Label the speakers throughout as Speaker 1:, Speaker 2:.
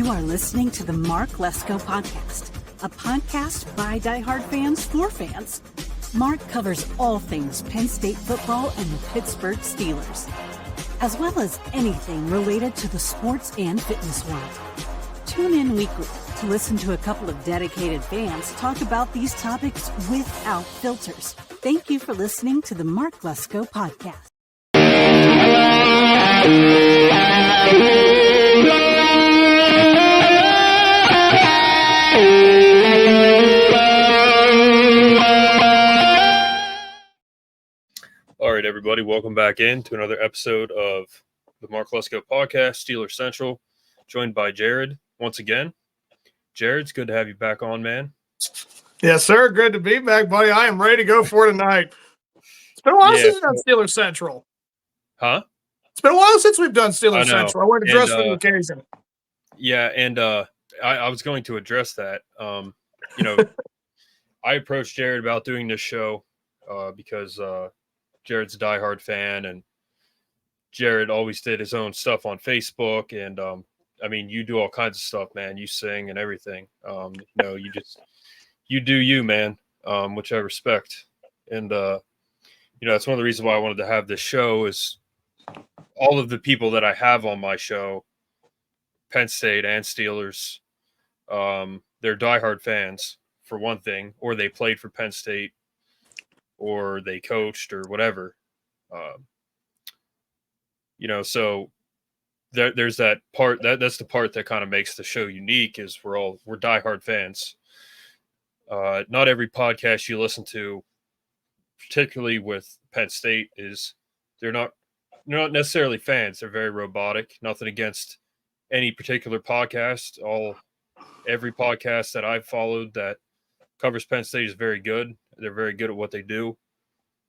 Speaker 1: You are listening to the Mark Lesko Podcast, a podcast by diehard fans for fans. Mark covers all things Penn State football and the Pittsburgh Steelers, as well as anything related to the sports and fitness world. Tune in weekly to listen to a couple of dedicated fans talk about these topics without filters. Thank you for listening to the Mark Lesko Podcast.
Speaker 2: All right, everybody, welcome back in to another episode of the Mark Lesko Podcast, Steelers Central, joined by Jared once again. Jared, it's good to have you back on, man.
Speaker 3: Yes, sir. Good to be back, buddy. I am ready to go for tonight. It's been a while since we've done Steelers Central.
Speaker 2: Huh?
Speaker 3: It's been a while since we've done Steelers Central. I wanted to dress for the occasion.
Speaker 2: Yeah, and I was going to address that. I approached Jared about doing this show because Jared's a diehard fan, and Jared always did his own stuff on Facebook. And you do all kinds of stuff, man. You sing and everything. You do you, man, which I respect. And that's one of the reasons why I wanted to have this show is all of the people that I have on my show, Penn State and Steelers, they're diehard fans for one thing, or they played for Penn State, or they coached or whatever. So there's that part that's the part that kind of makes the show unique is we're diehard fans. Not every podcast you listen to, particularly with Penn State, they're not necessarily fans. They're very robotic. Nothing against any particular podcast. Every podcast that I've followed that covers Penn State is very good. They're very good at what they do.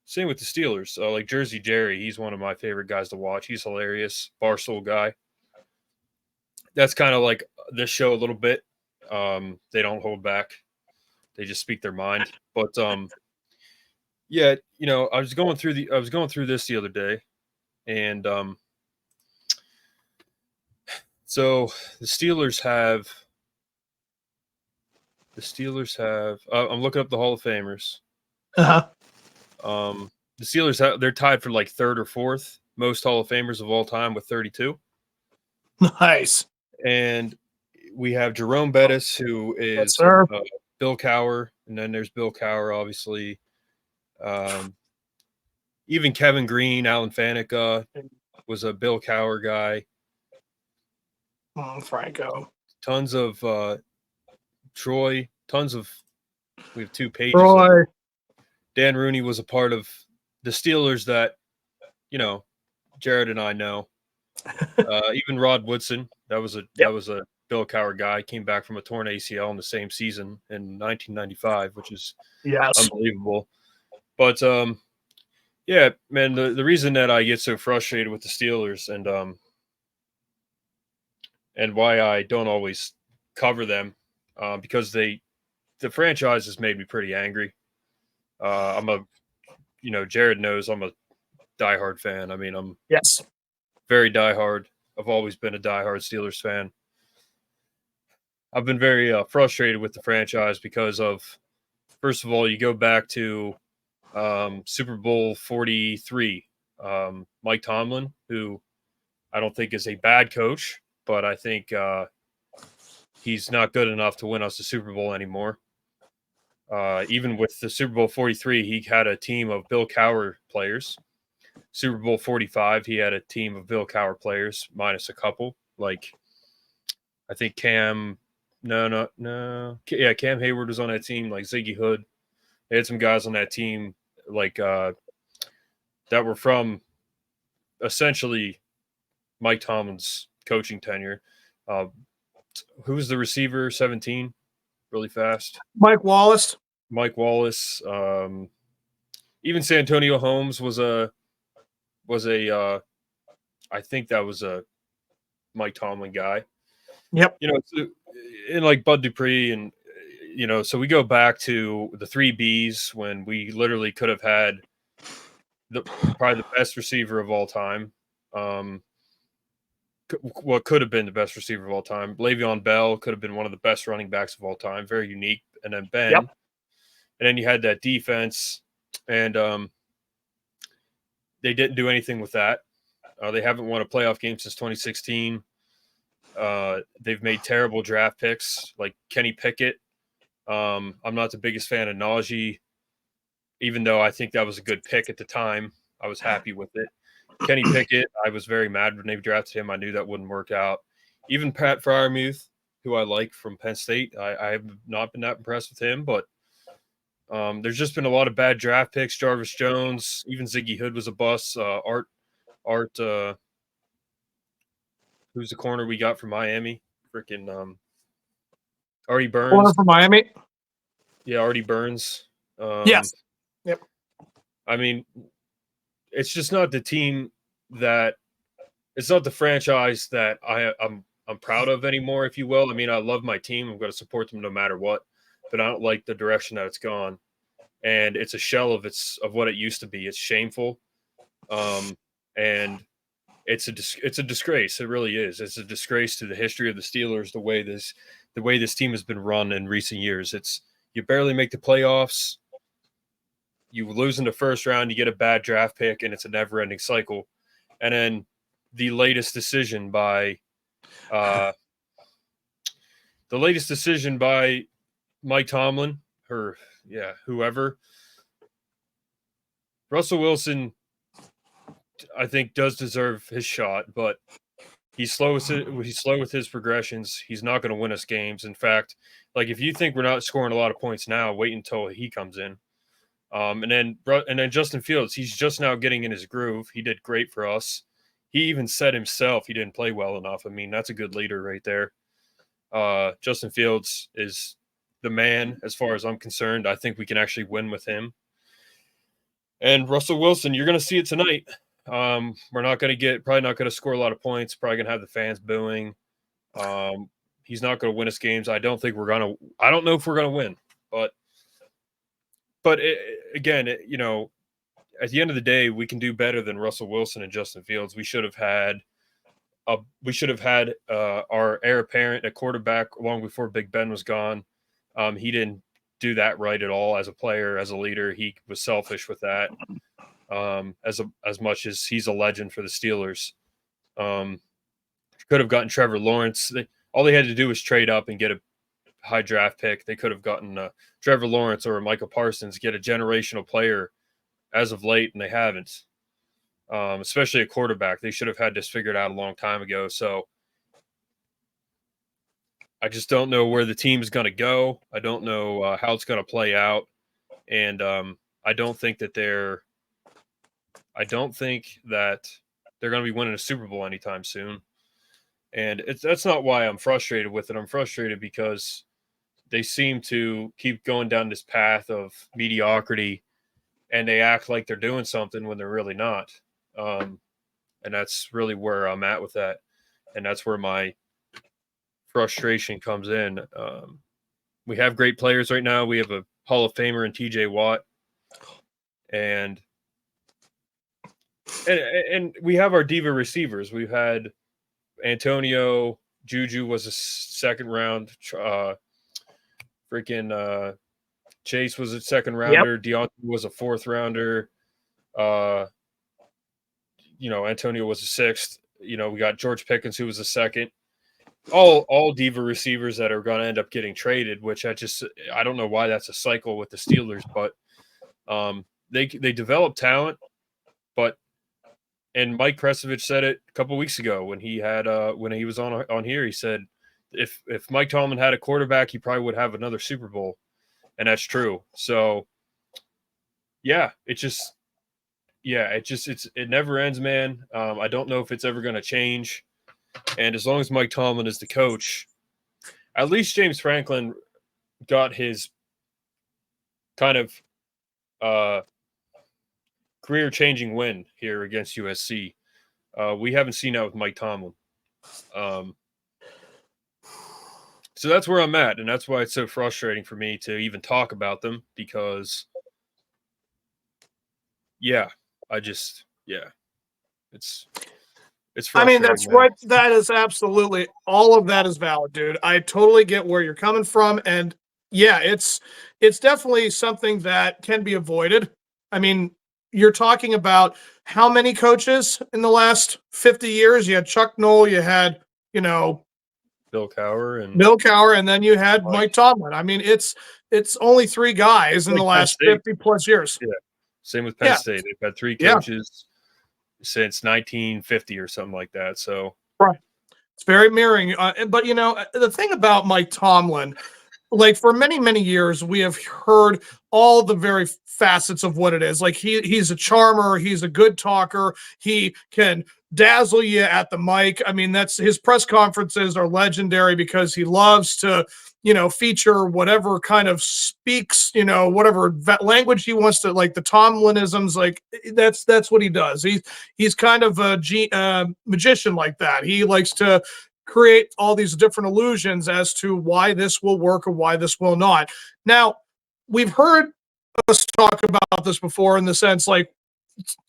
Speaker 2: Same with the Steelers. Like Jersey Jerry, he's one of my favorite guys to watch. He's hilarious. Barstool guy. That's kind of like this show a little bit. They don't hold back. They just speak their mind. But I was going through this the other day, and so the Steelers have. I'm looking up the Hall of Famers.
Speaker 3: Uh-huh.
Speaker 2: The Steelers they're tied for like third or fourth most Hall of Famers of all time with 32.
Speaker 3: Nice.
Speaker 2: And we have Jerome Bettis, who is Bill Cowher, and then there's Bill Cowher, obviously. Even Kevin Green, Alan Faneca was a Bill Cowher guy.
Speaker 3: Franco.
Speaker 2: Tons of Troy. We have two pages.
Speaker 3: Troy.
Speaker 2: Dan Rooney was a part of the Steelers that, Jared and I know. Even Rod Woodson, that was a Bill Cowher guy. Came back from a torn ACL in the same season in 1995, which is unbelievable. But man, the reason that I get so frustrated with the Steelers and why I don't always cover them, because the franchise has made me pretty angry. Jared knows I'm a diehard fan. I'm very diehard. I've always been a diehard Steelers fan. I've been very frustrated with the franchise because of, first of all, you go back to Super Bowl 43. Mike Tomlin, who I don't think is a bad coach, but I think he's not good enough to win us the Super Bowl anymore. Even with the Super Bowl 43, he had a team of Bill Cowher players. Super Bowl 45, he had a team of Bill Cowher players, minus a couple. Like, I think Cam Hayward was on that team, like Ziggy Hood. They had some guys on that team, like, that were from essentially Mike Tomlin's coaching tenure. Who was the receiver, 17? Really fast.
Speaker 3: Mike Wallace.
Speaker 2: Even Santonio Holmes was a I think that was a Mike Tomlin guy.
Speaker 3: Yep.
Speaker 2: And like Bud Dupree, and so we go back to the 3 Bs when we literally could have had probably the best receiver of all time. what could have been the best receiver of all time. Le'Veon Bell could have been one of the best running backs of all time. Very unique. And then Ben. Yep. And then you had that defense. And they didn't do anything with that. They haven't won a playoff game since 2016. They've made terrible draft picks like Kenny Pickett. I'm not the biggest fan of Najee, even though I think that was a good pick at the time. I was happy with it. Kenny Pickett, I was very mad when they drafted him. I knew that wouldn't work out. Even Pat Freiermuth, who I like from Penn State, I have not been that impressed with him. But there's just been a lot of bad draft picks. Jarvis Jones, even Ziggy Hood was a bust. Art, who's the corner we got from Miami? Freaking Artie Burns.
Speaker 3: Corner from Miami?
Speaker 2: Yeah, Artie Burns.
Speaker 3: Yes. Yep.
Speaker 2: I mean, it's just not the team that – it's not the franchise that I'm proud of anymore, if you will. I mean, I love my team. I'm going to support them no matter what. But I don't like the direction that it's gone. And it's a shell of what it used to be. It's shameful. And it's a disgrace. It really is. It's a disgrace to the history of the Steelers, the way this team has been run in recent years. It's you barely make the playoffs. You lose in the first round, you get a bad draft pick, and it's a never-ending cycle. And then the latest decision by Mike Tomlin, whoever. Russell Wilson, I think, does deserve his shot, but he's slow with his progressions. He's not going to win us games. In fact, like if you think we're not scoring a lot of points now, wait until he comes in. And then Justin Fields, he's just now getting in his groove. He did great for us. He even said himself he didn't play well enough. I mean, that's a good leader right there. Justin Fields is the man as far as I'm concerned. I think we can actually win with him. And Russell Wilson, you're going to see it tonight. We're probably not going to score a lot of points. Probably going to have the fans booing. He's not going to win us games. I don't know if we're going to win, but again, at the end of the day, we can do better than Russell Wilson and Justin Fields. We should have had our heir apparent at quarterback long before Big Ben was gone. He didn't do that right at all as a player, as a leader. He was selfish with that. As much as he's a legend for the Steelers, could have gotten Trevor Lawrence. All they had to do was trade up and get a high draft pick. They could have gotten Trevor Lawrence or Michael Parsons, get a generational player as of late, and they haven't. Especially a quarterback. They should have had this figured out a long time ago. So I just don't know where the team is going to go. I don't know how it's going to play out. And I don't think that they're going to be winning a Super Bowl anytime soon. And that's not why I'm frustrated with it. I'm frustrated because they seem to keep going down this path of mediocrity, and they act like they're doing something when they're really not. And that's really where I'm at with that. And that's where my frustration comes in. We have great players right now. We have a Hall of Famer in TJ Watt. And we have our diva receivers. We've had Antonio, Juju was a second round. Chase was a second rounder. Yep. Deontay was a fourth rounder. Antonio was a sixth. We got George Pickens, who was a second. All diva receivers that are going to end up getting traded, which I don't know why that's a cycle with the Steelers, but they develop talent. And Mike Kresovich said it a couple weeks ago when he was on here. He said if Mike Tomlin had a quarterback, he probably would have another Super Bowl, and that's true. So yeah, it never ends, man. I don't know if it's ever going to change. And as long as Mike Tomlin is the coach, at least James Franklin got his kind of career-changing win here against USC. We haven't seen that with Mike Tomlin. So that's where I'm at, and that's why it's so frustrating for me to even talk about them because, it's It's
Speaker 3: I mean,
Speaker 2: frustrating,
Speaker 3: that's
Speaker 2: man.
Speaker 3: right. That is absolutely, all of that is valid, dude. I totally get where you're coming from. And yeah, it's definitely something that can be avoided. I mean, you're talking about how many coaches in the last 50 years? You had Chuck Noll, you had,
Speaker 2: Bill Cowher
Speaker 3: and then you had Mike Tomlin. I mean, it's only three guys in the last 50 plus years.
Speaker 2: Yeah. Same with Penn State. They've had three coaches since 1950 or something like that. So
Speaker 3: right. It's very mirroring. But, the thing about Mike Tomlin, like for many, many years, we have heard all the very facets of what it is. Like he's a charmer. He's a good talker. He can dazzle you at the mic. I mean, that's his press conferences are legendary because he loves to, feature whatever kind of speaks, whatever language he wants to, like the Tomlinisms, like that's what he does. He's kind of a magician like that. He likes to create all these different illusions as to why this will work or why this will not. Now, we've heard us talk about this before in the sense like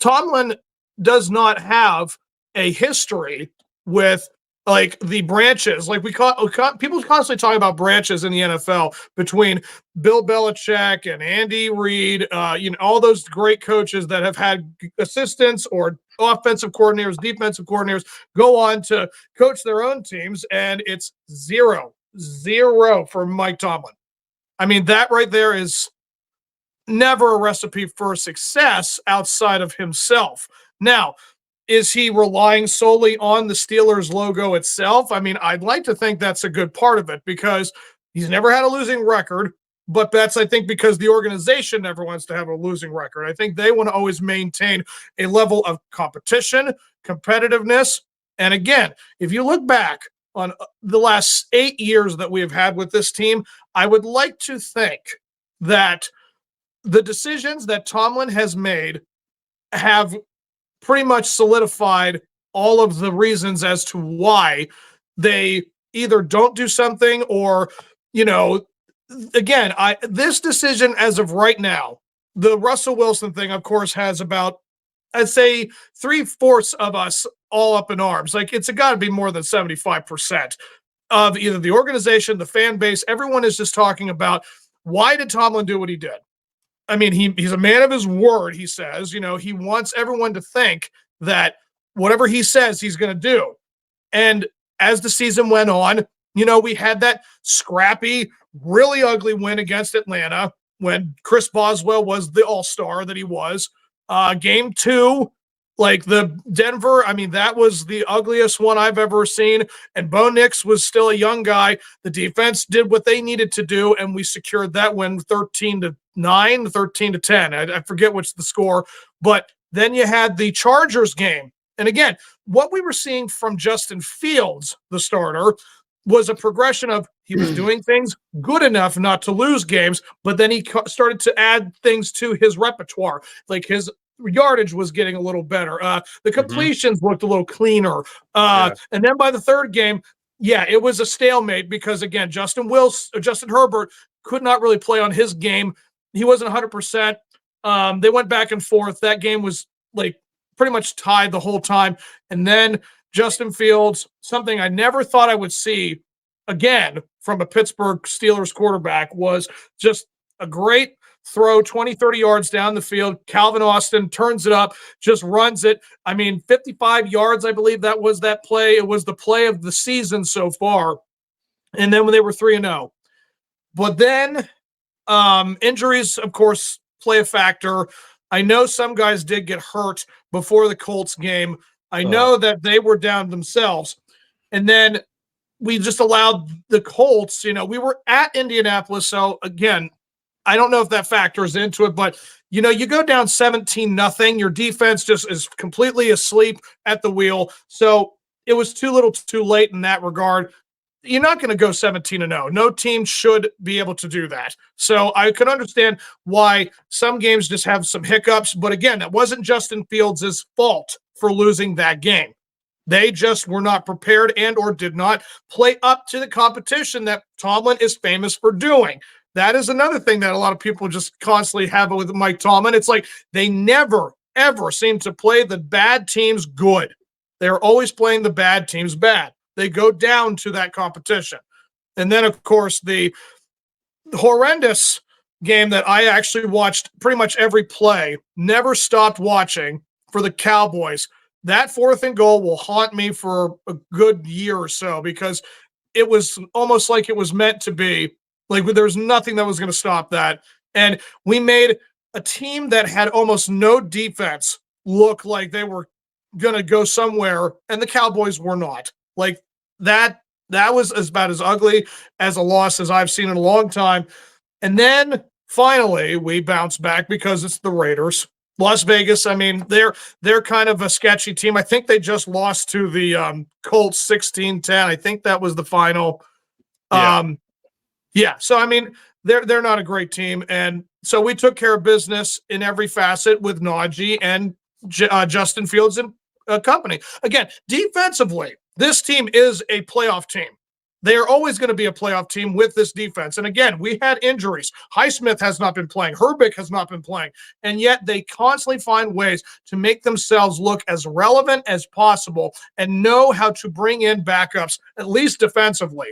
Speaker 3: Tomlin does not have a history with like the branches. Like people constantly talk about branches in the NFL between Bill Belichick and Andy Reid, all those great coaches that have had assistants or offensive coordinators, defensive coordinators go on to coach their own teams, and it's zero for Mike Tomlin. I mean, that right there is never a recipe for success outside of himself. Now, is he relying solely on the Steelers logo itself? I mean, I'd like to think that's a good part of it because he's never had a losing record, but that's, I think, because the organization never wants to have a losing record. I think they want to always maintain a level of competition, competitiveness. And again, if you look back on the last 8 years that we have had with this team, I would like to think that the decisions that Tomlin has made have pretty much solidified all of the reasons as to why they either don't do something or, again, this decision as of right now, the Russell Wilson thing, of course, has about, I'd say 3/4 of us all up in arms. Like it's got to be more than 75% of either the organization, the fan base, everyone is just talking about why did Tomlin do what he did? I mean, he's a man of his word, he says. He wants everyone to think that whatever he says, he's going to do. And as the season went on, we had that scrappy, really ugly win against Atlanta when Chris Boswell was the all-star that he was. Game 2, like the Denver, I mean, that was the ugliest one I've ever seen. And Bo Nix was still a young guy. The defense did what they needed to do, and we secured that win 13-9, 13-10. I forget what's the score. But then you had the Chargers game. And again, what we were seeing from Justin Fields, the starter, was a progression of he was doing things good enough not to lose games, but then he started to add things to his repertoire, like his yardage was getting a little better. The completions looked a little cleaner. And then by the third game, it was a stalemate because, again, Justin Herbert could not really play on his game. He wasn't 100%. They went back and forth. That game was like pretty much tied the whole time. And then Justin Fields, something I never thought I would see again from a Pittsburgh Steelers quarterback, was just a great throw 20, 30 yards down the field. Calvin Austin turns it up, just runs it. I mean, 55 yards, I believe that was that play. It was the play of the season so far. And then when they were 3-0. But then injuries, of course, play a factor. I know some guys did get hurt before the Colts game. I know that they were down themselves. And then we just allowed the Colts, we were at Indianapolis. So again, I don't know if that factors into it, but you go down 17-0, your defense just is completely asleep at the wheel. So it was too little too late in that regard. You're not going to go 17-0. No team should be able to do that. So I could understand why some games just have some hiccups. But again, that wasn't Justin Fields' fault for losing that game. They just were not prepared and or did not play up to the competition that Tomlin is famous for doing. That is another thing that a lot of people just constantly have with Mike Tomlin. It's like they never, ever seem to play the bad teams good. They're always playing the bad teams bad. They go down to that competition. And then, of course, the horrendous game that I actually watched pretty much every play, never stopped watching for the Cowboys. That 4th and goal will haunt me for a good year or so because it was almost like it was meant to be. Like there was nothing that was going to stop that. And we made a team that had almost no defense look like they were going to go somewhere, and the Cowboys were not. Like that was about as ugly as a loss as I've seen in a long time. And then finally we bounce back because it's the Raiders. Las Vegas, I mean, they're kind of a sketchy team. I think they just lost to the Colts 16-10. I think that was the final. Yeah. So I mean, they're not a great team, and so we took care of business in every facet with Najee and Justin Fields and company. Again, defensively, this team is a playoff team. They are always going to be a playoff team with this defense. And again, we had injuries. Highsmith has not been playing. Herbeck has not been playing. And yet they constantly find ways to make themselves look as relevant as possible and know how to bring in backups, at least defensively.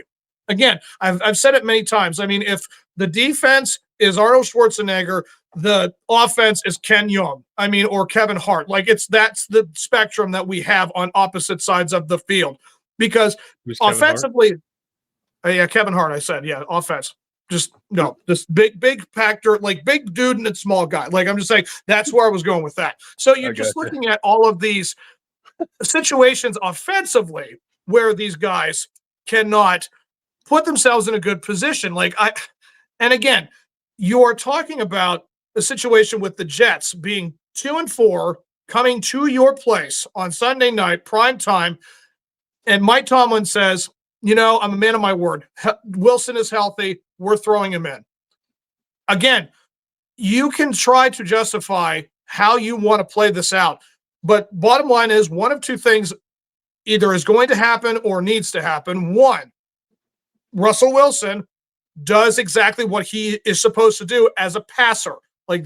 Speaker 3: Again, I've said it many times. I mean, if the defense is Arnold Schwarzenegger, the offense is Ken Young, or Kevin Hart. Like that's the spectrum that we have on opposite sides of the field. Because offensively, Kevin Hart, I said, offense. Just big factor, like big dude and a small guy. Like I'm just saying that's where I was going with that. So you're just looking at all of these situations offensively where these guys cannot put themselves in a good position. And again, you're talking about a situation with the Jets being 2-4, coming to your place on Sunday night, prime time, and Mike Tomlin says, I'm a man of my word. Wilson is healthy. We're throwing him in. Again, you can try to justify how you want to play this out, but bottom line is one of two things either is going to happen or needs to happen. One, Russell Wilson does exactly what he is supposed to do as a passer. Like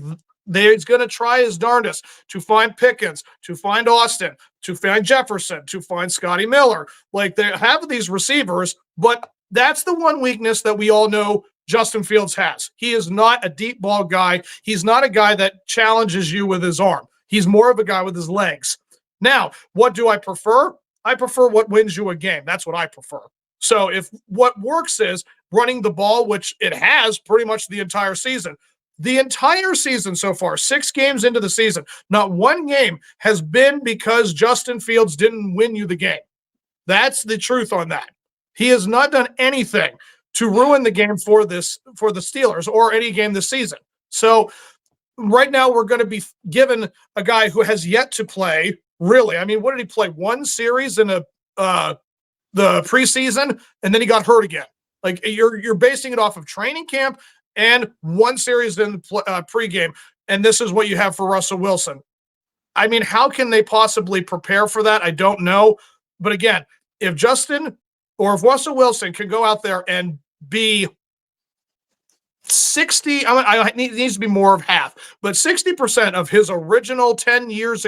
Speaker 3: he's going to try his darndest to find Pickens, to find Austin, to find Jefferson, to find Scotty Miller. Like they have these receivers, but that's the one weakness that we all know Justin Fields has. He is not a deep ball guy. He's not a guy that challenges you with his arm. He's more of a guy with his legs. Now, what do I prefer? I prefer what wins you a game. That's what I prefer. So if what works is running the ball, which it has pretty much the entire season so far, 6 games into the season, not one game has been because Justin Fields didn't win you the game. That's the truth on that. He has not done anything to ruin the game for the Steelers or any game this season. So right now we're going to be given a guy who has yet to play, really. What did he play? 1 series in the preseason, and then he got hurt again. Like you're basing it off of training camp and 1 series in the pregame, and this is what you have for Russell Wilson. How can they possibly prepare for that? I don't know. But again, if Russell Wilson can go out there and be 60, it needs to be more of half, but 60% of his original 10 years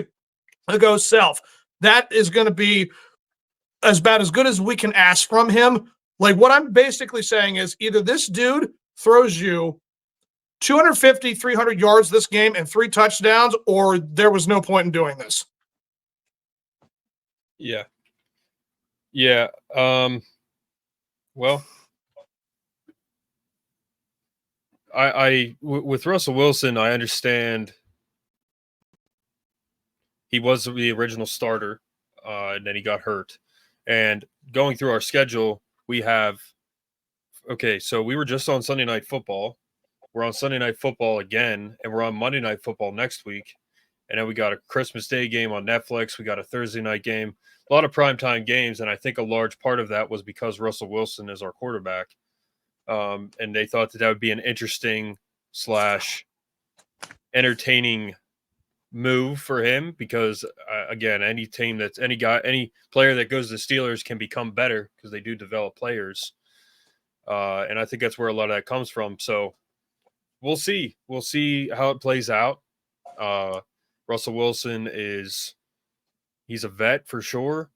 Speaker 3: ago self, that is going to be about as good as we can ask from him. Like what I'm basically saying is either this dude throws you 250, 300 yards this game and 3 touchdowns, or there was no point in doing this.
Speaker 2: Yeah. Well, with Russell Wilson, I understand he was the original starter, and then he got hurt. And going through our schedule, we have so we were just on Sunday Night Football. We're on Sunday Night Football again, and we're on Monday Night Football next week. And then we got a Christmas Day game on Netflix. We got a Thursday night game. A lot of primetime games, and I think a large part of that was because Russell Wilson is our quarterback. And they thought that would be an interesting / entertaining move for him because, again, any player that goes to the Steelers can become better because they do develop players. And I think that's where a lot of that comes from. So we'll see. We'll see how it plays out. Russell Wilson He's a vet for sure.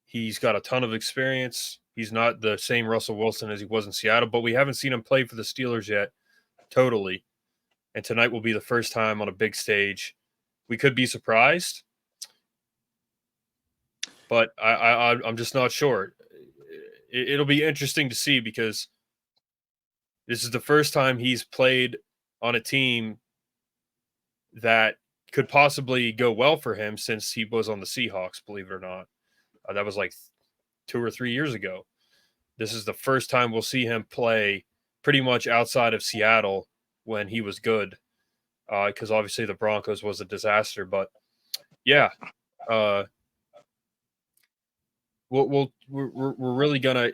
Speaker 2: He's got a ton of experience. He's not the same Russell Wilson as he was in Seattle, but we haven't seen him play for the Steelers yet, totally. And tonight will be the first time on a big stage. We could be surprised, but I'm just not sure. It'll be interesting to see because this is the first time he's played on a team that could possibly go well for him since he was on the Seahawks, believe it or not. That was like 2 or 3 years ago. This is the first time we'll see him play pretty much outside of Seattle when he was good, because obviously the Broncos was a disaster. But yeah, we're really gonna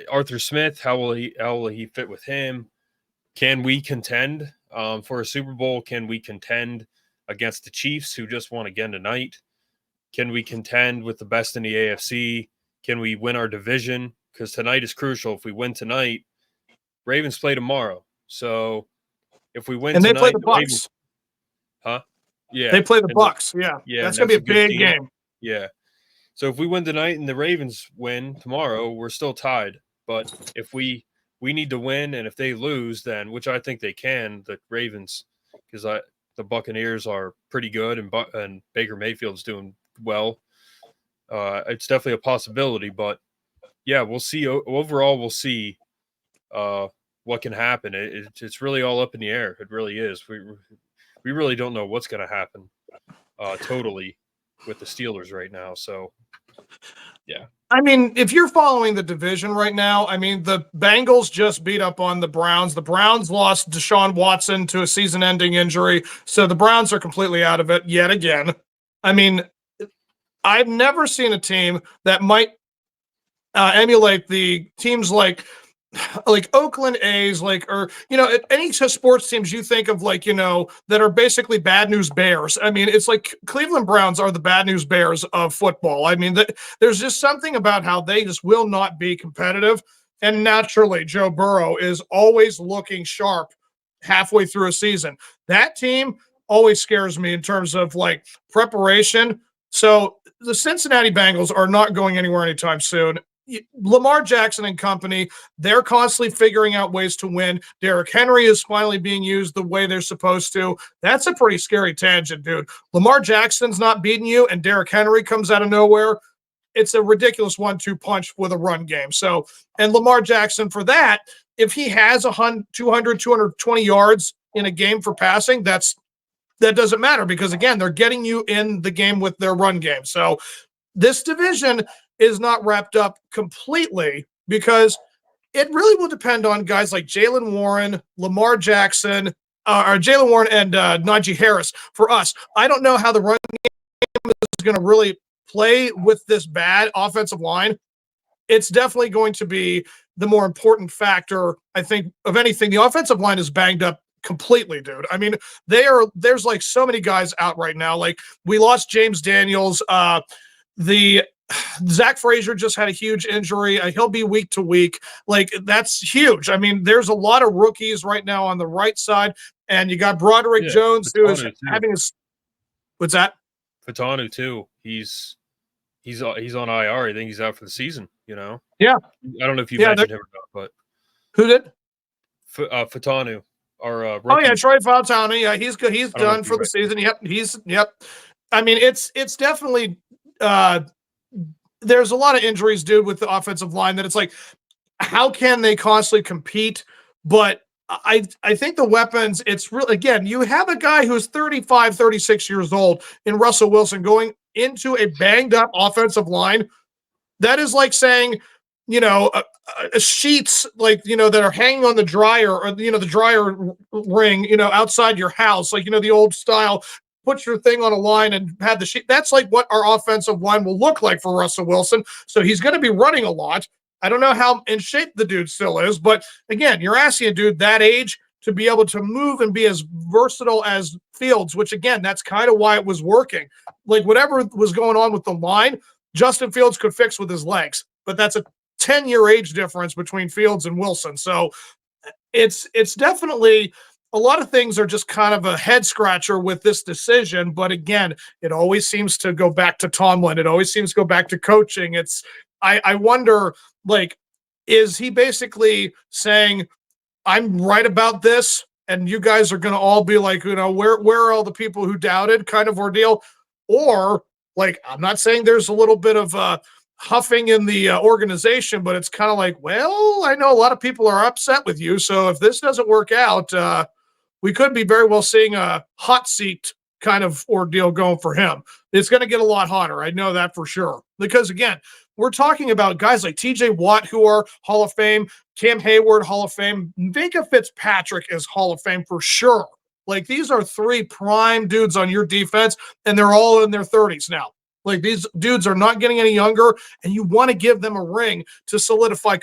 Speaker 2: Arthur Smith. How will he fit with him? Can we contend for a Super Bowl? Can we contend against the Chiefs, who just won again tonight? Can we contend with the best in the AFC? Can we win our division? Because tonight is crucial. If we win tonight, Ravens play tomorrow. So if we win
Speaker 3: and
Speaker 2: tonight,
Speaker 3: they play the Bucs.
Speaker 2: Ravens, yeah,
Speaker 3: they play the Bucs. Yeah, that's gonna be a big game.
Speaker 2: Yeah. So if we win tonight and the Ravens win tomorrow, we're still tied. But if we need to win, and if they lose, then which I think they can, the Ravens, because the Buccaneers are pretty good, and Baker Mayfield's doing well. It's definitely a possibility, but yeah, we'll see. Overall, we'll see what can happen. It's really all up in the air. It really is. We really don't know what's going to happen totally with the Steelers right now. So, yeah.
Speaker 3: I mean, if you're following the division right now, I mean, the Bengals just beat up on the Browns. The Browns lost Deshaun Watson to a season-ending injury, so the Browns are completely out of it yet again. I mean, I've never seen a team that might emulate the teams like Oakland A's, or any sports teams you think of, that are basically bad news bears. I mean, it's like Cleveland Browns are the bad news bears of football. I mean, there's just something about how they just will not be competitive. And naturally, Joe Burrow is always looking sharp halfway through a season. That team always scares me in terms of preparation. So the Cincinnati Bengals are not going anywhere anytime soon. Lamar Jackson and company, they're constantly figuring out ways to win. Derrick Henry is finally being used the way they're supposed to. That's a pretty scary tangent, dude. Lamar Jackson's not beating you, and Derrick Henry comes out of nowhere. It's a ridiculous 1-2 punch with a run game. So, and Lamar Jackson, for that, if he has 200, 220 yards in a game for passing, that doesn't matter because, again, they're getting you in the game with their run game. So this division is not wrapped up completely because it really will depend on guys like Jaylen Warren, Lamar Jackson, or Jaylen Warren and Najee Harris. For us, I don't know how the run game is going to really play with this bad offensive line. It's definitely going to be the more important factor, I think, of anything. The offensive line is banged up completely, dude. I mean, there's so many guys out right now. We lost James Daniels. Zach Frazier just had a huge injury. He'll be week to week. That's huge. I mean, there's a lot of rookies right now on the right side, and you got Broderick Jones, who is having his. What's that?
Speaker 2: Fatanu too. He's on IR. I think he's out for the season. Yeah. I don't know if you mentioned him or not, but
Speaker 3: who did?
Speaker 2: Fatanu. Our rookie.
Speaker 3: Oh yeah, Troy Fatanu. Yeah, he's good. He's done for the season. Yep. I mean, it's definitely. There's a lot of injuries, dude, with the offensive line that it's how can they constantly compete? But I think the weapons, it's really, again, you have a guy who's 35, 36 years old in Russell Wilson going into a banged up offensive line. That is like saying, sheets that are hanging on the dryer or, the dryer ring, outside your house, the old style. Put your thing on a line and have the sheet. That's what our offensive line will look like for Russell Wilson. So he's going to be running a lot. I don't know how in shape the dude still is, but again, you're asking a dude that age to be able to move and be as versatile as Fields, which again, that's kind of why it was working. Whatever was going on with the line, Justin Fields could fix with his legs, but that's a 10-year age difference between Fields and Wilson. So it's definitely a lot of things are just kind of a head scratcher with this decision. But again, it always seems to go back to Tomlin. It always seems to go back to coaching. I wonder, like, is he basically saying, I'm right about this, and you guys are going to all be like, where are all the people who doubted kind of ordeal? Or, like, I'm not saying there's a little bit of huffing in the organization, but it's kind of like, well, I know a lot of people are upset with you. So if this doesn't work out, we could be very well seeing a hot seat kind of ordeal going for him. It's going to get a lot hotter. I know that for sure. Because again, we're talking about guys like TJ Watt, who are Hall of Fame, Cam Hayward, Hall of Fame, Minka Fitzpatrick is Hall of Fame for sure. Like, these are 3 prime dudes on your defense, and they're all in their 30s now. Like, these dudes are not getting any younger, and you want to give them a ring to solidify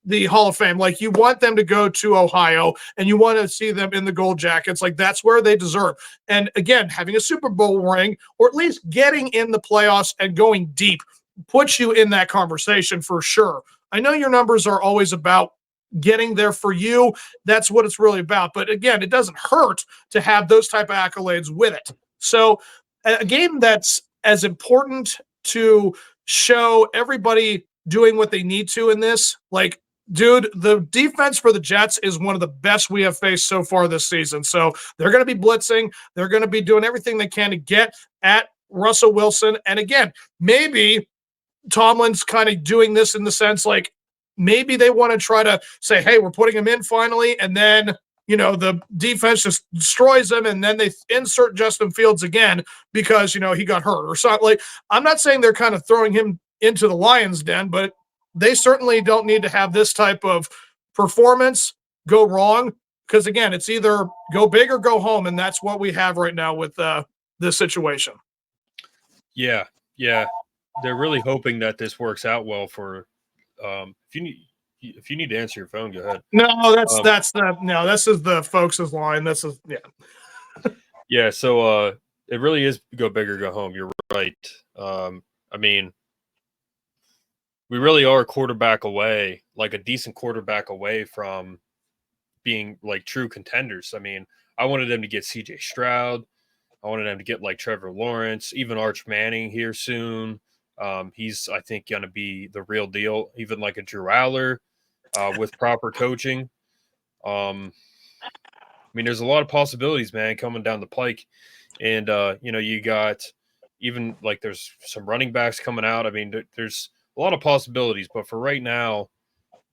Speaker 3: the Hall of Fame. Like, you want them to go to Ohio, and you want to see them in the gold jackets. Like, that's where they deserve. And again, having a Super Bowl ring, or at least getting in the playoffs and going deep, puts you in that conversation for sure. I know your numbers are always about getting there for you. That's what it's really about. But again, it doesn't hurt to have those type of accolades with it. So a game that's as important to show everybody doing what they need to in this, like, dude, the defense for the Jets is one of the best we have faced so far this season. So they're going to be blitzing. They're going to be doing everything they can to get at Russell Wilson. And again, maybe Tomlin's kind of doing this in the sense, like, maybe they want to try to say, hey, we're putting him in finally. And then, the defense just destroys him. And then they insert Justin Fields again because, he got hurt or something. Like, I'm not saying they're kind of throwing him into the lion's den, but they certainly don't need to have this type of performance go wrong. Because again, it's either go big or go home. And that's what we have right now with this situation.
Speaker 2: Yeah. They're really hoping that this works out well for if you need to answer your phone, go ahead.
Speaker 3: No, that's not. No, this is the folks' line. This is
Speaker 2: Yeah. So it really is go big or go home. You're right. I mean, we really are a quarterback away, like a decent quarterback away from being like true contenders. I mean, I wanted them to get CJ Stroud. I wanted them to get like Trevor Lawrence, even Arch Manning here soon. He's, I think, going to be the real deal, even like a Drew Aller with proper coaching. I mean, there's a lot of possibilities, man, coming down the pike. And, you got even like there's some running backs coming out. I mean, there's a lot of possibilities. But for right now,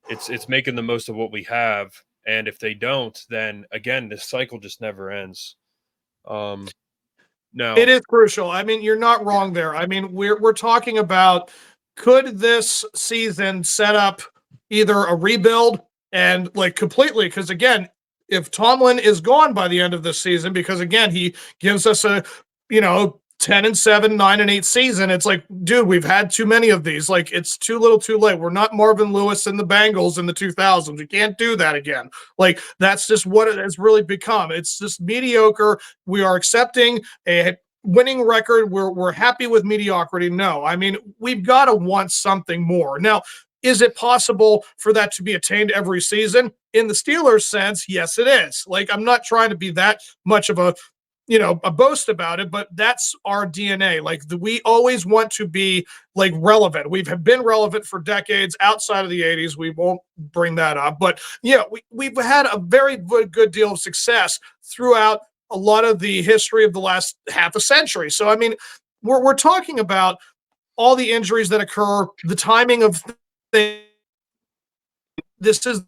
Speaker 2: it's making the most of what we have. And if they don't, then, again, this cycle just never ends. No,
Speaker 3: it is crucial. I mean, you're not wrong there. I mean, we're talking about, could this season set up either a rebuild and like completely? Because again, if Tomlin is gone by the end of this season, because again, he gives us a 10-7, 9-8 season, it's like, dude, we've had too many of these. Like, it's too little, too late. We're not Marvin Lewis and the Bengals in the 2000s. We can't do that again. Like, that's just what it has really become. It's just mediocre. We are accepting a winning record. We're happy with mediocrity. No, I mean, we've got to want something more. Now, is it possible for that to be attained every season? In the Steelers sense, yes, it is. Like, I'm not trying to be that much of a boast about it, but that's our DNA. Like, we always want to be like relevant. We've been relevant for decades outside of the 80s. We won't bring that up, but yeah, we've had a very good deal of success throughout a lot of the history of the last half a century. So, I mean, we're talking about all the injuries that occur, the timing of things. This is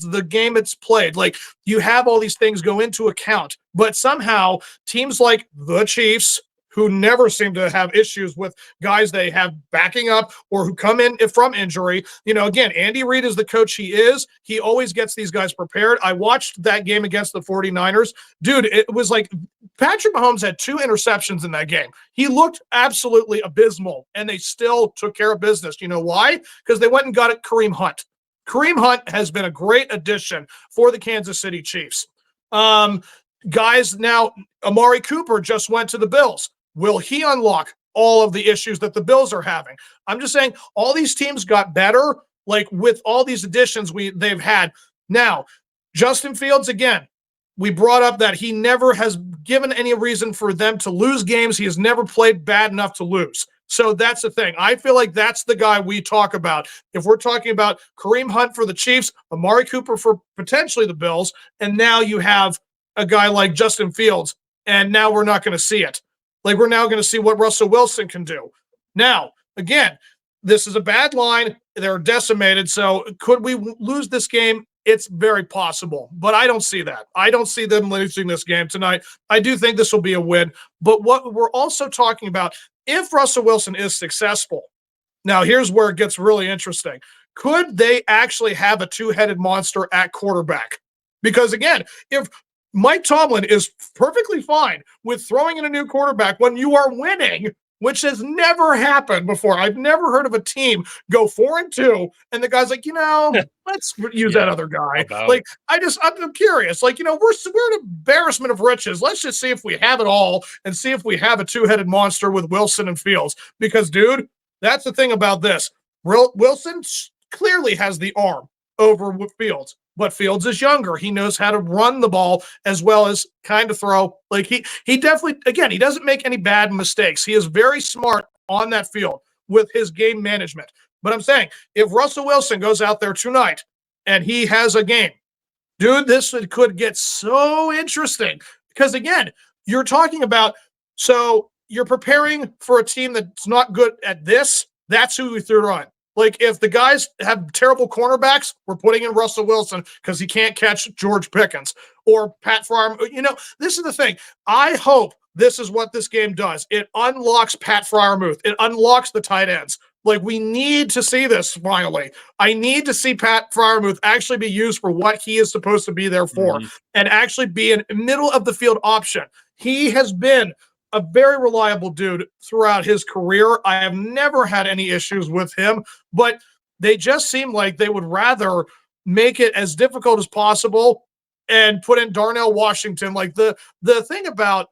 Speaker 3: the game it's played. Like, you have all these things go into account, but somehow teams like the Chiefs, who never seem to have issues with guys they have backing up or who come in from injury. Again, Andy Reid is the coach he is. He always gets these guys prepared. I watched that game against the 49ers. Dude, it was like Patrick Mahomes had 2 interceptions in that game. He looked absolutely abysmal, and they still took care of business. You know why? Because they went and got it Kareem Hunt. Kareem Hunt has been a great addition for the Kansas City Chiefs. Guys, now Amari Cooper just went to the Bills. Will he unlock all of the issues that the Bills are having? I'm just saying all these teams got better, like with all these additions they've had. Now, Justin Fields, again, we brought up that he never has given any reason for them to lose games. He has never played bad enough to lose. So that's the thing. I feel like that's the guy we talk about. If we're talking about Kareem Hunt for the Chiefs, Amari Cooper for potentially the Bills, and now you have a guy like Justin Fields, and now we're not going to see it. Like, we're now going to see what Russell Wilson can do. Now, again, this is a bad line. They're decimated. So could we lose this game? It's very possible, but I don't see that. I don't see them losing this game tonight. I do think this will be a win. But what we're also talking about, if Russell Wilson is successful, now here's where it gets really interesting. Could they actually have a two-headed monster at quarterback? Because again, if Mike Tomlin is perfectly fine with throwing in a new quarterback when you are winning, which has never happened before. I've never heard of a team go 4-2 and the guy's like, let's use that other guy. Like, I'm curious. Like, we're an embarrassment of riches. Let's just see if we have it all and see if we have a two-headed monster with Wilson and Fields. Because, dude, that's the thing about this. Wilson clearly has the arm over Fields. But Fields is younger. He knows how to run the ball as well as kind of throw. Like he definitely, again, he doesn't make any bad mistakes. He is very smart on that field with his game management. But I'm saying, if Russell Wilson goes out there tonight and he has a game, dude, this could get so interesting. Because again, you're talking about, so you're preparing for a team that's not good at this. That's who we threw on. Like, if the guys have terrible cornerbacks, we're putting in Russell Wilson because he can't catch George Pickens or Pat Freiermuth. This is the thing. I hope this is what this game does. It unlocks Pat Freiermuth. It unlocks the tight ends. Like, we need to see this finally. I need to see Pat Freiermuth actually be used for what he is supposed to be there for and actually be a middle of the field option. He has been a very reliable dude throughout his career. I have never had any issues with him, but they just seem like they would rather make it as difficult as possible and put in Darnell Washington. Like, the thing about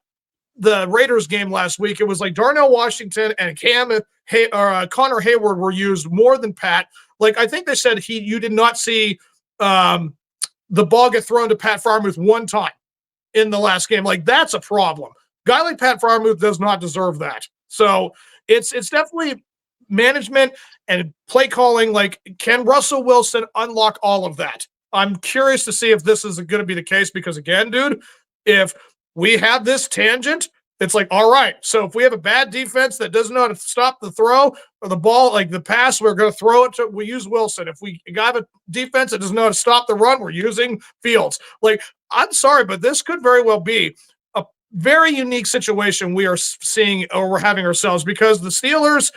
Speaker 3: the Raiders game last week, it was like Darnell Washington and Connor Hayward were used more than Pat. Like, I think they said you did not see the ball get thrown to Pat Freiermuth one time in the last game. Like, that's a problem. Guy like Pat Freiermuth does not deserve that. So it's definitely management and play calling. Like, can Russell Wilson unlock all of that? I'm curious to see if this is going to be the case because, again, dude, if we have this tangent, it's like, all right, so if we have a bad defense that doesn't know how to stop the throw or the ball, like the pass, we're going to throw it to, we use Wilson. If we got a defense that doesn't know how to stop the run, we're using Fields. Like, I'm sorry, but this could very well be a very unique situation we are seeing or we're having ourselves, because the Steelers,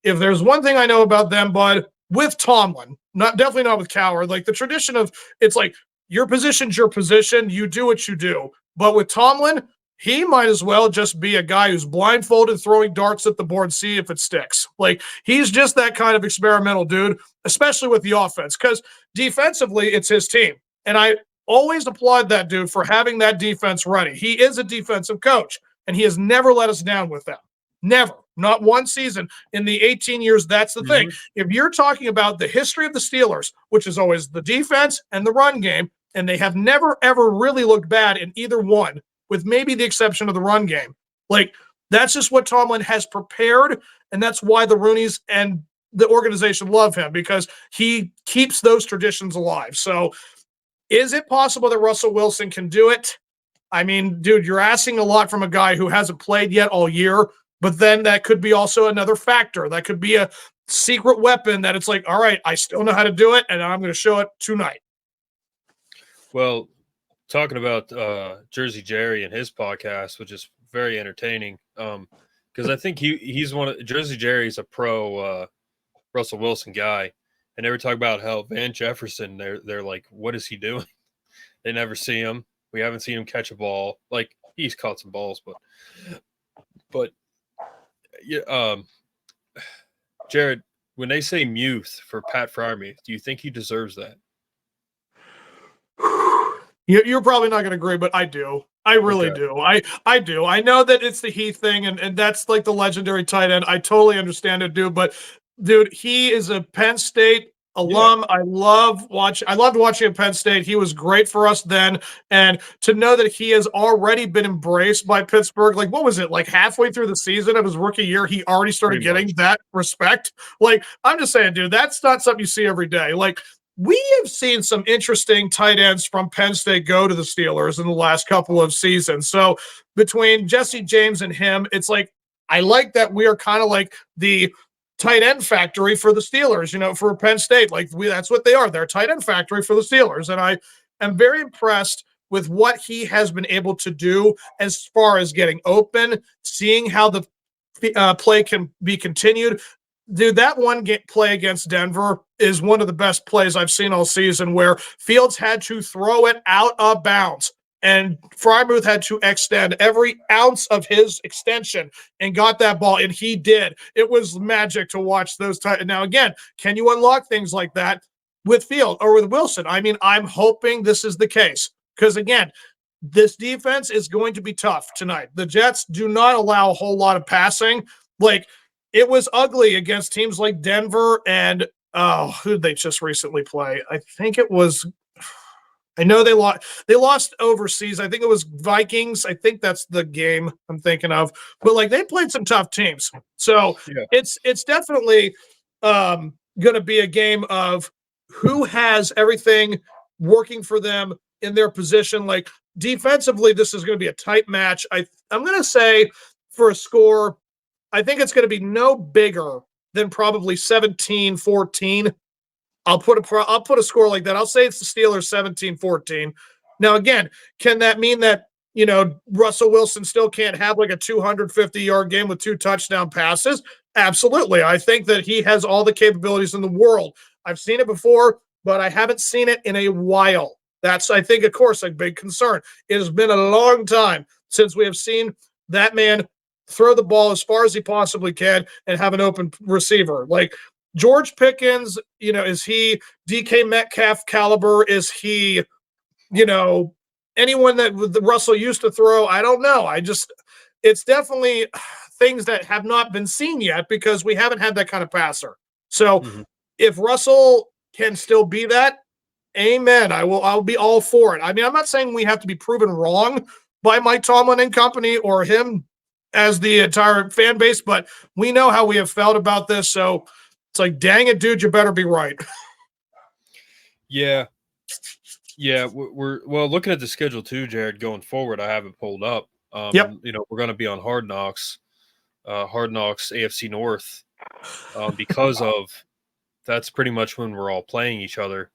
Speaker 3: if there's one thing I know about them, bud, with Tomlin, definitely not with Coward, like the tradition of, it's like your position's your position, you do what you do. But with Tomlin, he might as well just be a guy who's blindfolded throwing darts at the board, see if it sticks. Like, he's just that kind of experimental dude, especially with the offense, because defensively, it's his team. And I always applaud that dude for having that defense ready. He is a defensive coach, and he has never let us down with them. Never. Not one season in the 18 years. That's the thing. If you're talking about the history of the Steelers, which is always the defense and the run game, and they have never, ever really looked bad in either one, with maybe the exception of the run game. Like, that's just what Tomlin has prepared, and that's why the Rooneys and the organization love him, because he keeps those traditions alive. So is it possible that Russell Wilson can do it? I mean, dude, you're asking a lot from a guy who hasn't played yet all year, but then that could be also another factor. That could be a secret weapon that it's like, all right, I still know how to do it, and I'm going to show it tonight.
Speaker 2: Well, talking about Jersey Jerry and his podcast, which is very entertaining, because I think he's Jersey Jerry's a pro Russell Wilson guy, and they were talking about how Van Jefferson, they're like, what is he doing? They never see him. We haven't seen him catch a ball. Like, he's caught some balls, but yeah, Jared, when they say Muth for Pat Freiermuth, do you think he deserves that?
Speaker 3: You're probably not going to agree, but I do. I really do. I do. I know that it's the Heath thing, and that's like the legendary tight end. I totally understand it, dude. But, dude, he is a Penn State alum. Yeah. I loved watching at Penn State. He was great for us then. And to know that he has already been embraced by Pittsburgh, like what was it, like halfway through the season of his rookie year, he already started getting that respect. Like, I'm just saying, dude, that's not something you see every day. Like, we have seen some interesting tight ends from Penn State go to the Steelers in the last couple of seasons. So between Jesse James and him, it's like, I like that we are kind of like the tight end factory for the Steelers, for Penn State. Like that's what they are. They're a tight end factory for the Steelers. And I am very impressed with what he has been able to do as far as getting open, seeing how the play can be continued. Dude, that one play against Denver is one of the best plays I've seen all season, where Fields had to throw it out of bounds and Freiermuth had to extend every ounce of his extension and got that ball, and he did. It was magic to watch those. Now, again, can you unlock things like that with Field or with Wilson? I mean, I'm hoping this is the case because, again, this defense is going to be tough tonight. The Jets do not allow a whole lot of passing. Like, it was ugly against teams like Denver and who did they just recently play? I think it was I know they lost. They lost overseas. I think it was Vikings. I think that's the game I'm thinking of. But like they played some tough teams, so yeah. It's definitely going to be a game of who has everything working for them in their position. Like defensively, this is going to be a tight match. I'm going to say for a score, I think it's going to be no bigger than probably 17-14. I'll put a score like that. I'll say it's the Steelers 17-14. Now, again, can that mean that, Russell Wilson still can't have like a 250-yard game with 2 touchdown passes? Absolutely. I think that he has all the capabilities in the world. I've seen it before, but I haven't seen it in a while. That's, I think, of course, a big concern. It has been a long time since we have seen that man throw the ball as far as he possibly can and have an open receiver. Like George Pickens, is he DK Metcalf caliber? Is he, anyone that Russell used to throw? I don't know. It's definitely things that have not been seen yet because we haven't had that kind of passer. So if Russell can still be that, amen. I'll be all for it. I mean, I'm not saying we have to be proven wrong by Mike Tomlin and company or him as the entire fan base, but we know how we have felt about this. So it's like, dang it, dude, you better be right.
Speaker 2: Yeah. We're looking at the schedule too, Jared, going forward. I have it pulled up.
Speaker 3: Yep.
Speaker 2: We're going to be on Hard Knocks AFC North, because of that's pretty much when we're all playing each other,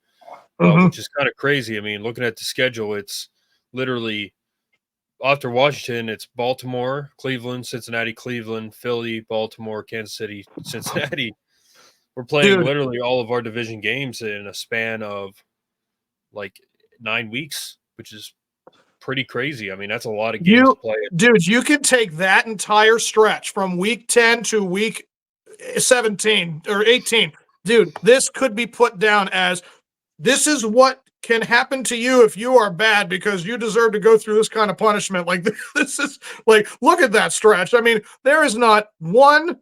Speaker 2: which is kind of crazy. I mean, looking at the schedule, it's literally after Washington, it's Baltimore, Cleveland, Cincinnati, Cleveland, Philly, Baltimore, Kansas City, Cincinnati. We're playing literally all of our division games in a span of like 9 weeks, which is pretty crazy. I mean, that's a lot of games to play.
Speaker 3: Dude, you can take that entire stretch from week 10 to week 17 or 18. Dude, this could be put down as this is what can happen to you if you are bad because you deserve to go through this kind of punishment. Like this is like, look at that stretch. I mean, there is not one.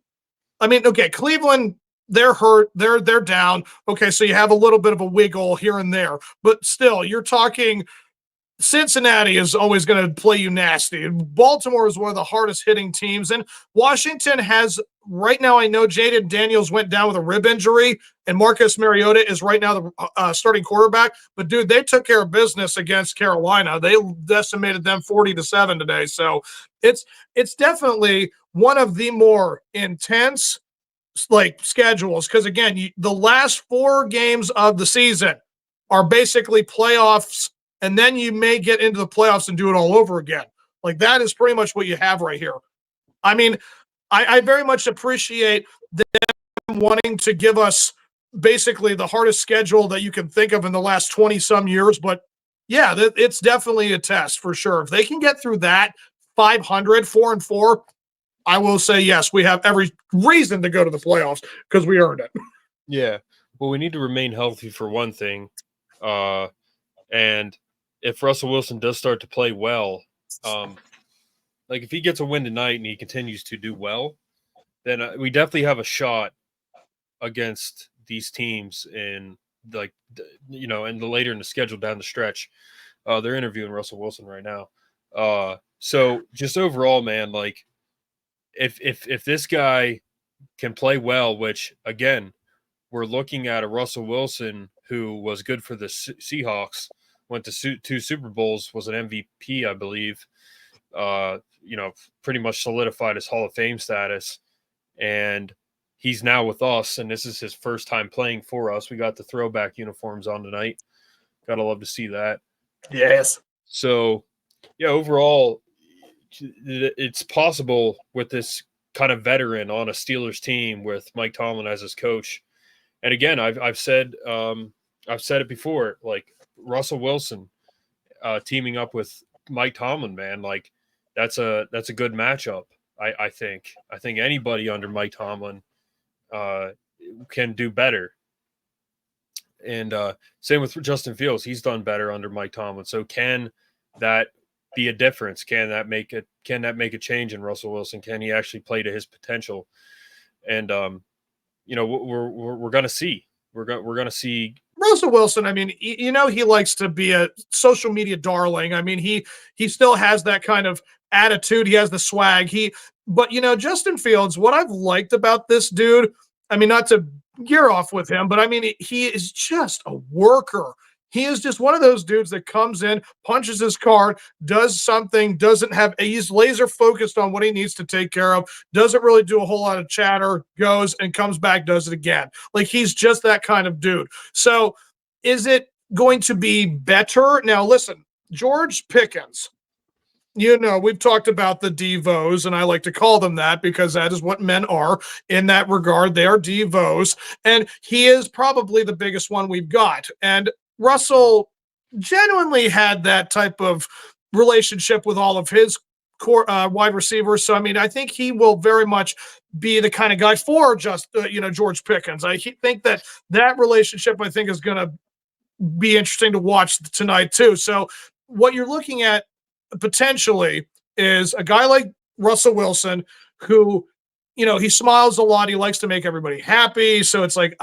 Speaker 3: I mean, okay, Cleveland, they're hurt. They're down. Okay, so you have a little bit of a wiggle here and there, but still, you're talking Cincinnati is always going to play you nasty. Baltimore is one of the hardest hitting teams, and Washington has right now. I know Jaden Daniels went down with a rib injury, and Marcus Mariota is right now the starting quarterback. But dude, they took care of business against Carolina. They decimated them 40-7 today. So it's definitely one of the more intense schedules because again, the last 4 games of the season are basically playoffs. And then you may get into the playoffs and do it all over again. Like that is pretty much what you have right here. I mean, I very much appreciate them wanting to give us basically the hardest schedule that you can think of in the last 20-some years. But yeah, it's definitely a test for sure. If they can get through that 500, 4-4, I will say, yes, we have every reason to go to the playoffs because we earned it.
Speaker 2: Yeah. Well, we need to remain healthy for one thing. And if Russell Wilson does start to play well, like if he gets a win tonight and he continues to do well, then we definitely have a shot against these teams in like, you know, and the later in the schedule down the stretch. They're interviewing Russell Wilson right now. So just overall, man, like if this guy can play well, which again, we're looking at a Russell Wilson who was good for the Seahawks, went to 2 Super Bowls, was an MVP, I believe. You know, pretty much solidified his Hall of Fame status, and he's now with us, and this is his first time playing for us. We got the throwback uniforms on tonight. Gotta love to see that.
Speaker 3: Yes.
Speaker 2: So, yeah, overall, it's possible with this kind of veteran on a Steelers team with Mike Tomlin as his coach. And again, I've said it before, like Russell Wilson teaming up with Mike Tomlin, man, like that's a good matchup. I think anybody under Mike Tomlin can do better. And same with Justin Fields. He's done better under Mike Tomlin. So can that be a difference? Can that make a change in Russell Wilson? Can he actually play to his potential? And you know, we're going to see. We're going to see
Speaker 3: Russell Wilson. I mean, you know, he likes to be a social media darling. I mean, he still has that kind of attitude. He has the swag. But you know, Justin Fields, what I've liked about this dude, I mean, not to gear off with him, but I mean, he is just a worker. He is just one of those dudes that comes in, punches his card, does something, he's laser focused on what he needs to take care of, doesn't really do a whole lot of chatter, goes and comes back, does it again. Like, he's just that kind of dude. So is it going to be better? Now, listen, George Pickens, you know, we've talked about the Devos, and I like to call them that because that is what men are in that regard. They are Devos, and he is probably the biggest one we've got. And Russell genuinely had that type of relationship with all of his core wide receivers. So, I mean, I think he will very much be the kind of guy for George Pickens. I think that relationship, I think, is going to be interesting to watch tonight too. So what you're looking at potentially is a guy like Russell Wilson who, you know, he smiles a lot. He likes to make everybody happy. So it's like,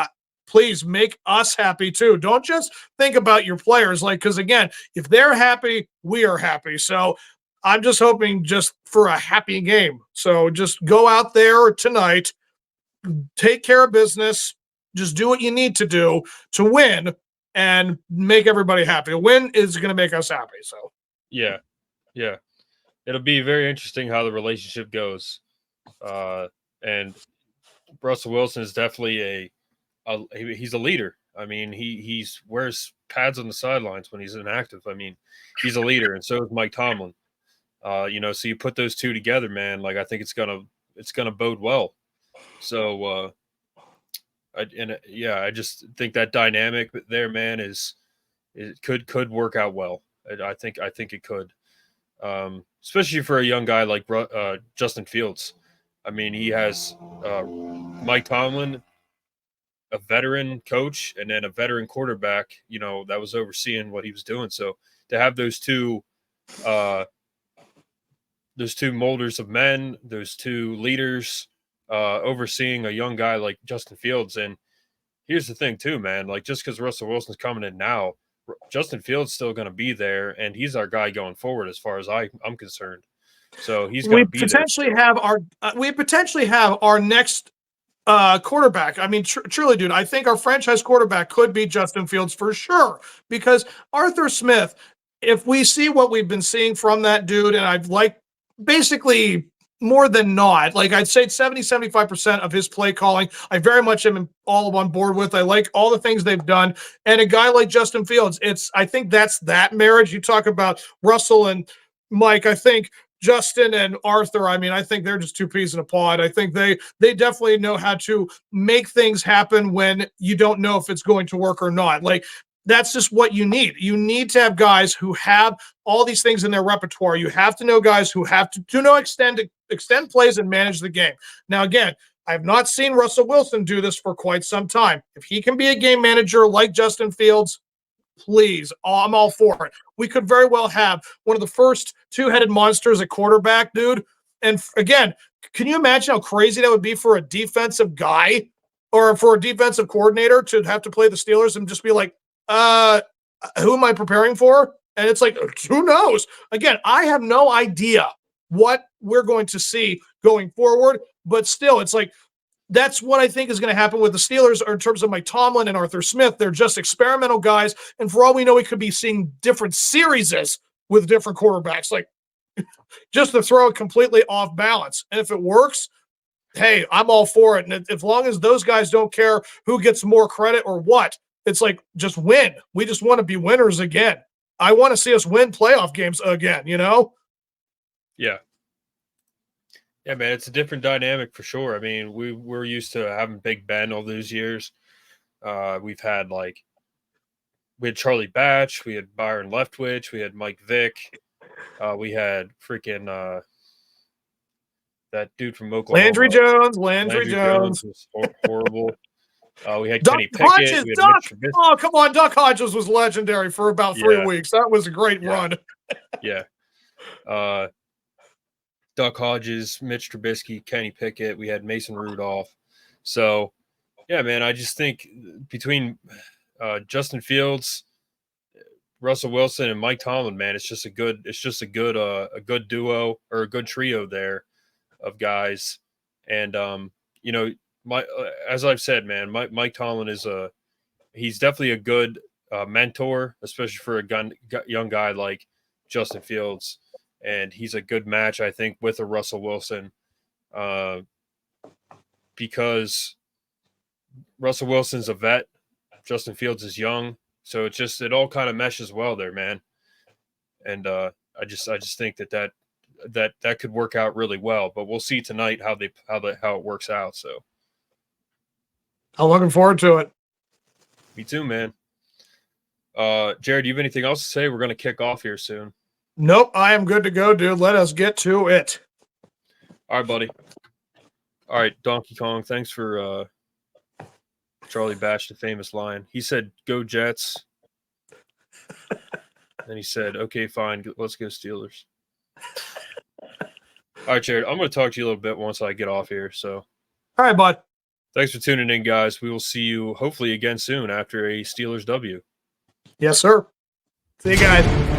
Speaker 3: please make us happy too. Don't just think about your players. Like, because again, if they're happy, we are happy. So I'm just hoping just for a happy game. So just go out there tonight, take care of business, just do what you need to do to win and make everybody happy. A win is going to make us happy. So
Speaker 2: yeah. It'll be very interesting how the relationship goes. And Russell Wilson is definitely he's a leader. I mean, he wears pads on the sidelines when he's inactive. I mean, he's a leader, and so is Mike Tomlin. You know, so you put those two together, man. Like, I think it's gonna bode well. So, I just think that dynamic there, man, could work out well. I think it could, especially for a young guy like Justin Fields. I mean, he has Mike Tomlin, a veteran coach, and then a veteran quarterback, you know, that was overseeing what he was doing. So to have those two molders of men, those two leaders overseeing a young guy like Justin Fields. And here's the thing too, man, like, just because Russell Wilson's coming in now, Justin Fields still going to be there, and he's our guy going forward as far as I'm concerned. So he's going to be
Speaker 3: potentially there. We potentially have our next quarterback. I mean, truly, dude, I think our franchise quarterback could be Justin Fields for sure, because Arthur Smith, if we see what we've been seeing from that dude, and I've liked basically more than not, like I'd say 70-75% of his play calling, I very much am all on board with. I like all the things they've done. And a guy like Justin Fields, I think that's that marriage. You talk about Russell and Mike, I think Justin and Arthur, I mean, I think they're just two peas in a pod. I think they definitely know how to make things happen when you don't know if it's going to work or not. Like, that's just what you need. You need to have guys who have all these things in their repertoire. You have to know guys who have to know extend plays and manage the game. Now, again, I have not seen Russell Wilson do this for quite some time. If he can be a game manager like Justin Fields, please, I'm all for it. We could very well have one of the first two-headed monsters at quarterback, dude. And again, can you imagine how crazy that would be for a defensive guy or for a defensive coordinator to have to play the Steelers and just be like, who am I preparing for? And it's like, who knows? Again, I have no idea what we're going to see going forward, but still, it's like, that's what I think is going to happen with the Steelers in terms of Mike Tomlin and Arthur Smith. They're just experimental guys. And for all we know, we could be seeing different series with different quarterbacks, like just to throw it completely off balance. And if it works, hey, I'm all for it. And as long as those guys don't care who gets more credit or what, it's like, just win. We just want to be winners again. I want to see us win playoff games again, you know?
Speaker 2: Yeah. Yeah, man, it's a different dynamic for sure. I mean, we're used to having Big Ben all those years. We had Charlie Batch, we had Byron Leftwich, we had Mike Vick, we had freaking that dude from Oklahoma.
Speaker 3: Landry Jones
Speaker 2: was horrible. We had
Speaker 3: Duck
Speaker 2: Kenny Pickett.
Speaker 3: Hodges,
Speaker 2: We had
Speaker 3: Duck.
Speaker 2: Mitch
Speaker 3: Oh, come on. Duck Hodges was legendary for about 3 weeks. That was a great run.
Speaker 2: Yeah. Duck Hodges, Mitch Trubisky, Kenny Pickett. We had Mason Rudolph. So, yeah, man, I just think between Justin Fields, Russell Wilson, and Mike Tomlin, man, it's just a good duo or a good trio there of guys. And as I've said, man, Mike Tomlin he's definitely a good mentor, especially for a young guy like Justin Fields. And he's a good match, I think, with a Russell Wilson because Russell Wilson's a vet. Justin Fields is young. So it all kind of meshes well there, man. And I just think that could work out really well. But we'll see tonight how it works out. So
Speaker 3: I'm looking forward to it.
Speaker 2: Me too, man. Jared, do you have anything else to say? We're going to kick off here soon.
Speaker 3: Nope, I am good to go, dude. Let us get to it.
Speaker 2: All right, buddy. All right, Donkey Kong, thanks for Charlie Batch, the famous line. He said, "Go Jets." Then he said, "Okay, fine, let's go Steelers." All right, Jared, I'm going to talk to you a little bit once I get off here. So,
Speaker 3: all right, bud.
Speaker 2: Thanks for tuning in, guys. We will see you hopefully again soon after a Steelers W.
Speaker 3: Yes, sir. See you guys.